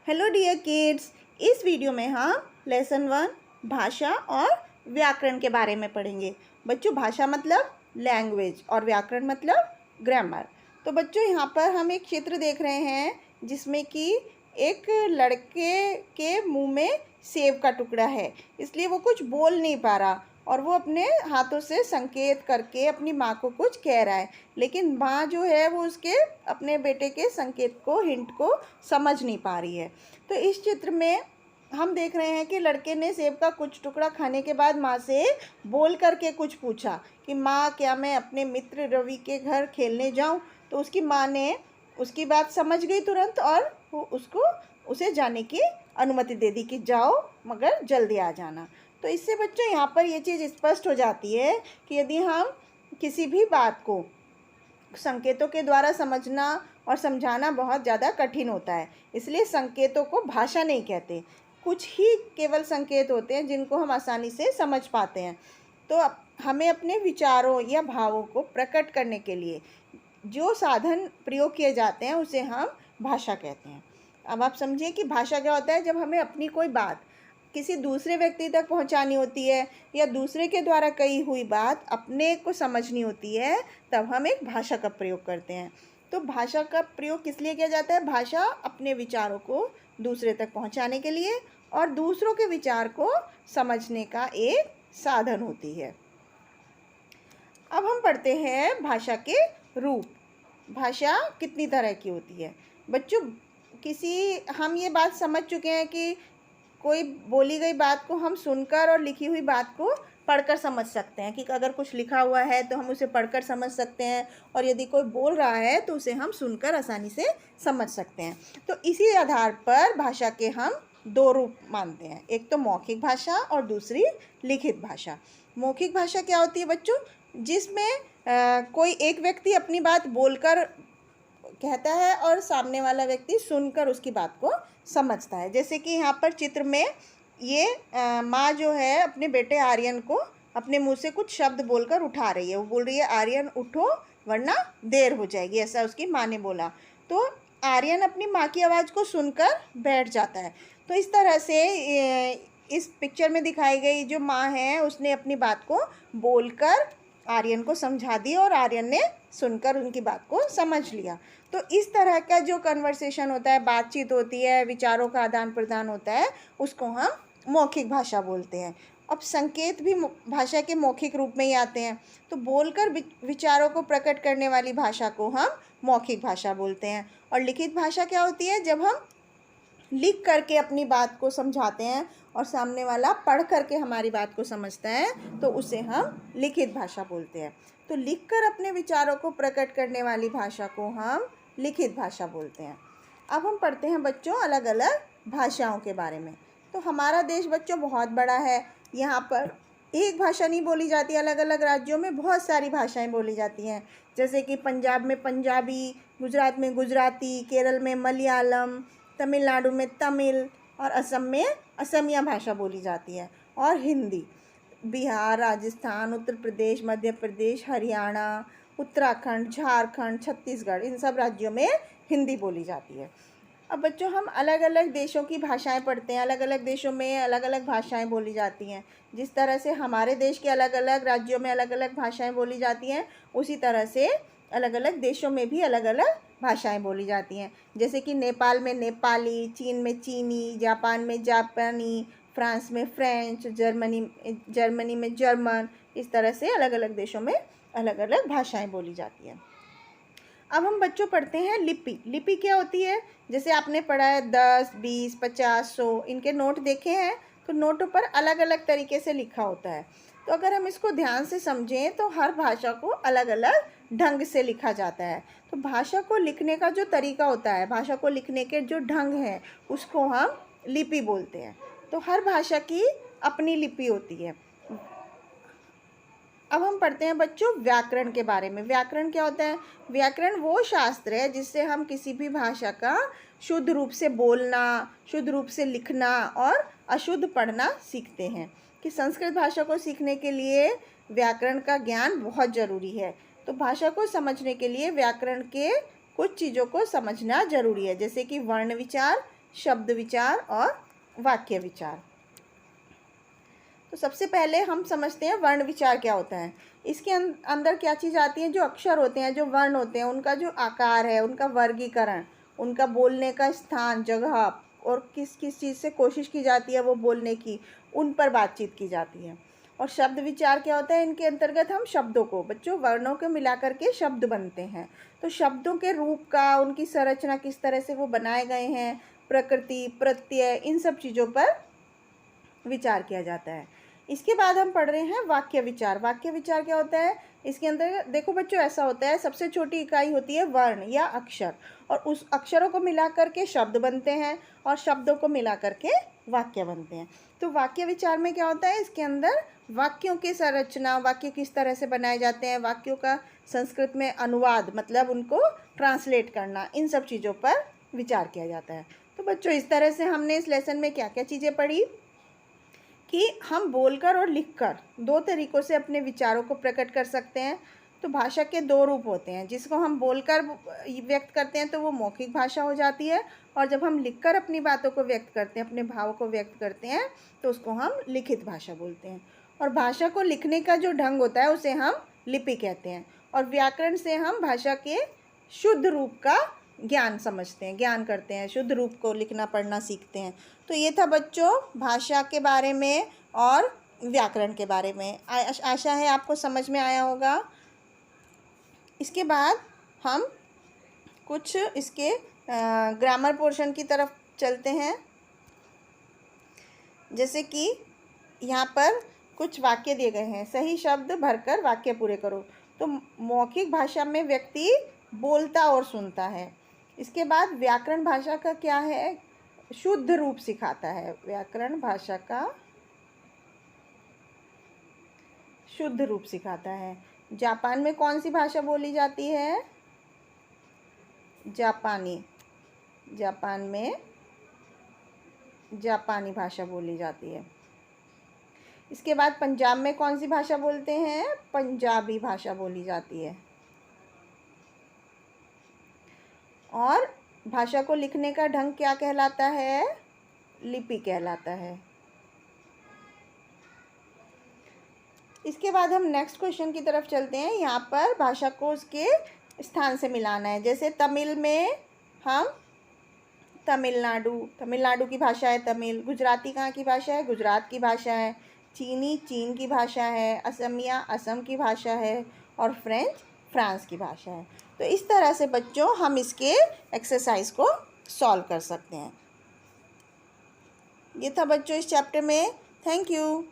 Hello dear kids, इस video में हम लेसन 1 भाषा और व्याकरण के बारे में पढ़ेंगे। बच्चों, भाषा मतलब लैंग्वेज और व्याकरण मतलब ग्रामर। तो बच्चों, यहाँ पर हम एक चित्र देख रहे हैं जिसमें कि एक लड़के के मुंह में सेब का टुकड़ा है, इसलिए वो कुछ बोल नहीं पा रहा और वो अपने हाथों से संकेत करके अपनी माँ को कुछ कह रहा है, लेकिन माँ जो है वो उसके अपने बेटे के संकेत को, हिंट को समझ नहीं पा रही है। तो इस चित्र में हम देख रहे हैं कि लड़के ने सेब का कुछ टुकड़ा खाने के बाद माँ से बोल करके कुछ पूछा कि माँ, क्या मैं अपने मित्र रवि के घर खेलने जाऊँ? तो उसकी माँ ने उसकी बात समझ गई तुरंत और वो उसे जाने की अनुमति दे दी कि जाओ, मगर जल्दी आ जाना। तो इससे बच्चों यहाँ पर ये चीज़ स्पष्ट हो जाती है कि यदि हम किसी भी बात को संकेतों के द्वारा समझना और समझाना बहुत ज़्यादा कठिन होता है, इसलिए संकेतों को भाषा नहीं कहते। कुछ ही केवल संकेत होते हैं जिनको हम आसानी से समझ पाते हैं। तो हमें अपने विचारों या भावों को प्रकट करने के लिए जो साधन प्रयोग किए जाते हैं उसे हम भाषा कहते हैं। अब आप समझिए कि भाषा क्या होता है। जब हमें अपनी कोई बात किसी दूसरे व्यक्ति तक पहुंचानी होती है या दूसरे के द्वारा कही हुई बात अपने को समझनी होती है, तब हम एक भाषा का प्रयोग करते हैं। तो भाषा का प्रयोग किस लिए किया जाता है? भाषा अपने विचारों को दूसरे तक पहुंचाने के लिए और दूसरों के विचार को समझने का एक साधन होती है। अब हम पढ़ते हैं भाषा के रूप। भाषा कितनी तरह की होती है? बच्चों, हम ये बात समझ चुके हैं कि कोई बोली गई बात को हम सुनकर और लिखी हुई बात को पढ़कर समझ सकते हैं कि अगर कुछ लिखा हुआ है तो हम उसे पढ़कर समझ सकते हैं, और यदि कोई बोल रहा है तो उसे हम सुनकर आसानी से समझ सकते हैं। तो इसी आधार पर भाषा के हम दो रूप मानते हैं, एक तो मौखिक भाषा और दूसरी लिखित भाषा। मौखिक भाषा क्या होती है बच्चों? जिसमें कोई एक व्यक्ति अपनी बात बोलकर कहता है और सामने वाला व्यक्ति सुनकर उसकी बात को समझता है। जैसे कि यहाँ पर चित्र में ये माँ जो है अपने बेटे आर्यन को अपने मुंह से कुछ शब्द बोलकर उठा रही है। वो बोल रही है, आर्यन उठो वरना देर हो जाएगी, ऐसा उसकी माँ ने बोला। तो आर्यन अपनी माँ की आवाज़ को सुनकर बैठ जाता है। तो इस तरह से इस पिक्चर में दिखाई गई जो माँ है उसने अपनी बात को बोलकर आर्यन को समझा दी और आर्यन ने सुनकर उनकी बात को समझ लिया। तो इस तरह का जो कन्वर्सेशन होता है, बातचीत होती है, विचारों का आदान प्रदान होता है, उसको हम मौखिक भाषा बोलते हैं। अब संकेत भी भाषा के मौखिक रूप में ही आते हैं। तो बोलकर विचारों को प्रकट करने वाली भाषा को हम मौखिक भाषा बोलते हैं। और लिखित भाषा क्या होती है? जब हम लिख करके अपनी बात को समझाते हैं और सामने वाला पढ़ करके हमारी बात को समझता है, तो उसे हम लिखित भाषा बोलते हैं। तो लिखकर अपने विचारों को प्रकट करने वाली भाषा को हम लिखित भाषा बोलते हैं। अब हम पढ़ते हैं बच्चों अलग अलग भाषाओं के बारे में। तो हमारा देश बच्चों बहुत बड़ा है। यहाँ पर एक भाषा नहीं बोली जाती, अलग अलग राज्यों में बहुत सारी भाषाएं बोली जाती हैं। जैसे कि पंजाब में पंजाबी, गुजरात में गुजराती, केरल में मलयालम, तमिलनाडु में तमिल और असम में असमिया भाषा बोली जाती है। और हिंदी बिहार, राजस्थान, उत्तर प्रदेश, मध्य प्रदेश, हरियाणा, उत्तराखंड, झारखंड, छत्तीसगढ़, इन सब राज्यों में हिंदी बोली जाती है। अब बच्चों, हम अलग अलग देशों की भाषाएं पढ़ते हैं। अलग अलग देशों में अलग अलग भाषाएं बोली जाती हैं। जिस तरह से हमारे देश के अलग अलग राज्यों में अलग अलग भाषाएं बोली जाती हैं, उसी तरह से अलग अलग देशों में भी अलग अलग भाषाएं बोली जाती हैं। जैसे कि नेपाल में नेपाली, चीन में चीनी, जापान में जापानी, फ्रांस में फ्रेंच, जर्मनी में जर्मन, इस तरह से अलग अलग देशों में अलग अलग भाषाएं बोली जाती हैं। अब हम बच्चों पढ़ते हैं लिपि। लिपि क्या होती है? जैसे आपने पढ़ा है 10, 20, 50, 100, इनके नोट देखे हैं। तो नोटों पर अलग अलग तरीके से लिखा होता है। तो अगर हम इसको ध्यान से समझें तो हर भाषा को अलग अलग ढंग से लिखा जाता है। तो भाषा को लिखने का जो तरीका होता है, भाषा को लिखने के जो ढंग है, उसको हम लिपि बोलते हैं। तो हर भाषा की अपनी लिपि होती है। अब हम पढ़ते हैं बच्चों व्याकरण के बारे में। व्याकरण क्या होता है? व्याकरण वो शास्त्र है जिससे हम किसी भी भाषा का शुद्ध रूप से बोलना, शुद्ध रूप से लिखना और अशुद्ध पढ़ना सीखते हैं। कि संस्कृत भाषा को सीखने के लिए व्याकरण का ज्ञान बहुत ज़रूरी है। तो भाषा को समझने के लिए व्याकरण के कुछ चीज़ों को समझना ज़रूरी है, जैसे कि वर्ण विचार, शब्द विचार और वाक्य विचार। तो सबसे पहले हम समझते हैं वर्ण विचार क्या होता है। इसके अंदर क्या चीज़ आती है, जो अक्षर होते हैं, जो वर्ण होते हैं, उनका जो आकार है, उनका वर्गीकरण, उनका बोलने का स्थान, जगह और किस किस चीज़ से कोशिश की जाती है वो बोलने की, उन पर बातचीत की जाती है। और शब्द विचार क्या होता है, इनके अंतर्गत हम शब्दों को, बच्चों वर्णों को मिला करके शब्द बनते हैं। तो शब्दों के रूप का, उनकी संरचना, किस तरह से वो बनाए गए हैं, प्रकृति, प्रत्यय, इन सब चीज़ों पर विचार किया जाता है। इसके बाद हम पढ़ रहे हैं वाक्य विचार। वाक्य विचार क्या होता है, इसके अंदर देखो बच्चों ऐसा होता है, सबसे छोटी इकाई होती है वर्ण या अक्षर, और उस अक्षरों को मिला करके शब्द बनते हैं और शब्दों को मिला करके वाक्य बनते हैं। तो वाक्य विचार में क्या होता है, इसके अंदर वाक्यों की संरचना, वाक्य किस तरह से बनाए जाते हैं, वाक्यों का संस्कृत में अनुवाद मतलब उनको ट्रांसलेट करना, इन सब चीज़ों पर विचार किया जाता है। तो बच्चों इस तरह से हमने इस लेसन में क्या क्या चीज़ें पढ़ी कि हम बोलकर और लिखकर दो तरीक़ों से अपने विचारों को प्रकट कर सकते हैं। तो भाषा के दो रूप होते हैं, जिसको हम बोलकर व्यक्त करते हैं तो वो मौखिक भाषा हो जाती है, और जब हम लिखकर अपनी बातों को व्यक्त करते हैं, अपने भाव को व्यक्त करते हैं, तो उसको हम लिखित भाषा बोलते हैं। और भाषा को लिखने का जो ढंग होता है उसे हम लिपि कहते हैं। और व्याकरण से हम भाषा के शुद्ध रूप का ज्ञान समझते हैं, ज्ञान करते हैं, शुद्ध रूप को लिखना पढ़ना सीखते हैं। तो ये था बच्चों भाषा के बारे में और व्याकरण के बारे में। आशा है आपको समझ में आया होगा। इसके बाद हम कुछ इसके ग्रामर पोर्शन की तरफ चलते हैं। जैसे कि यहाँ पर कुछ वाक्य दिए गए हैं, सही शब्द भरकर वाक्य पूरे करो। तो मौखिक भाषा में व्यक्ति बोलता और सुनता है। इसके बाद व्याकरण भाषा का क्या है, शुद्ध रूप सिखाता है। व्याकरण भाषा का शुद्ध रूप सिखाता है। जापान में कौन सी भाषा बोली जाती है, जापानी। जापान में जापानी भाषा बोली जाती है। इसके बाद पंजाब में कौन सी भाषा बोलते हैं, पंजाबी भाषा बोली जाती है। और भाषा को लिखने का ढंग क्या कहलाता है, लिपि कहलाता है। इसके बाद हम नेक्स्ट क्वेश्चन की तरफ चलते हैं। यहाँ पर भाषा को उसके स्थान से मिलाना है। जैसे तमिल में हम तमिलनाडु की भाषा है तमिल। गुजराती कहाँ की भाषा है, गुजरात की भाषा है। चीनी चीन की भाषा है। असमिया असम की भाषा है। और फ्रेंच फ्रांस की भाषा है। तो इस तरह से बच्चों हम इसके एक्सरसाइज को सॉल्व कर सकते हैं। ये था बच्चों इस चैप्टर में। Thank you.